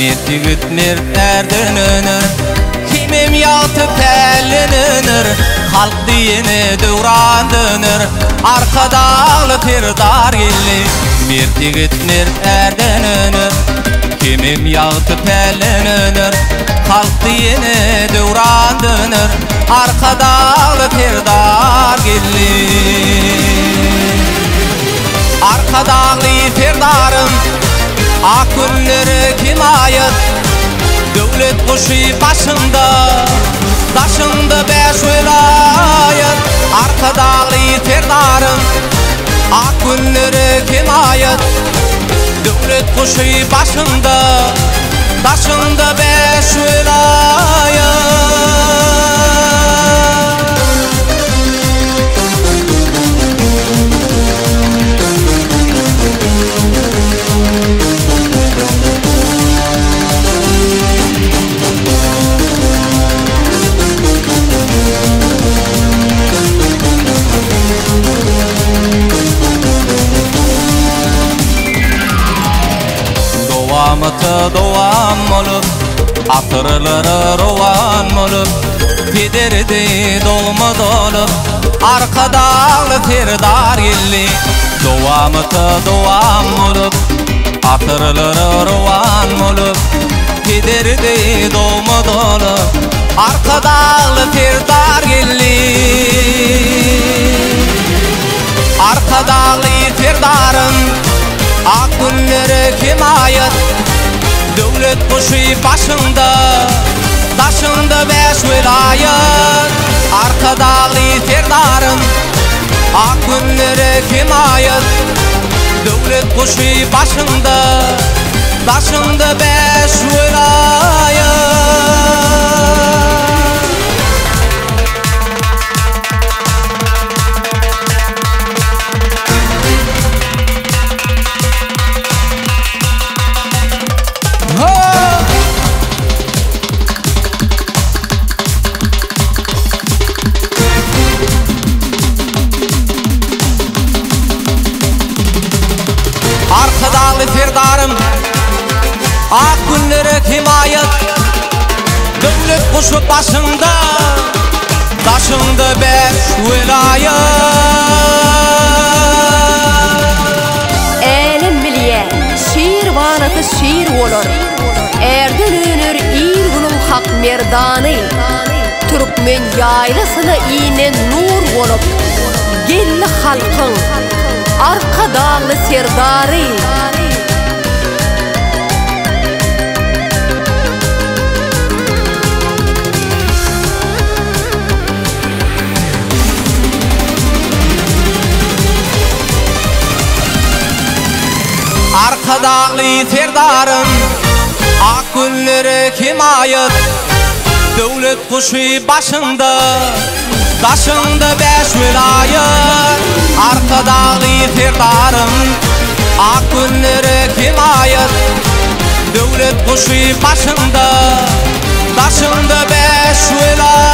Mertigit mertlerden önür, kimim yatıp ellenir. Halk diyene dövran dönür, arkadalı firdar gelli. Mertigit mertlerden önür, kimim yatıp ellenir. Halk diyene dövran dönür, arkadalı firdar gelli. Arkadalı firdarım, ak günleri kim ayet? Devlet kuşu başında, taşında 5 vilayet. Arkadalı firdarım, ak günleri kim ayet? Devlet kuşu başında, taşında 5 vilayet. Doğamıtı doğam olup, atırları rovan olup, Pederdi dolma dolup, arkadalı firdar gelli. Doğamıtı doğam olup, atırları rovan olup, Pederdi dolma dolup, arkadalı firdar gelli. Arkadalı firdarın, ak günleri kim ayet? Devlet kuşu başında, taşında 5 vilayet. Arkadalı firdarım, ak günleri kim ayet? Devlet kuşu başında, taşında 5 vilayet. Arkadalı firdarım, ak günleri kim ayet? Devlet kuşu başında, taşında 5 vilayet. Elim bilye, şiir vanatı şiir olur. Erden önür il bulun hak merdani. Türkmen yaylasına iğne nur olup, gelli halkın, arkadalı serdari. Arkadalı firdarım, ak günleri kim ayet? Devlet kuşu başında, taşında 5 vilayet. Arkadalı firdarım, ak günleri kim ayet? Devlet kuşu başında, taşında 5 vilayet.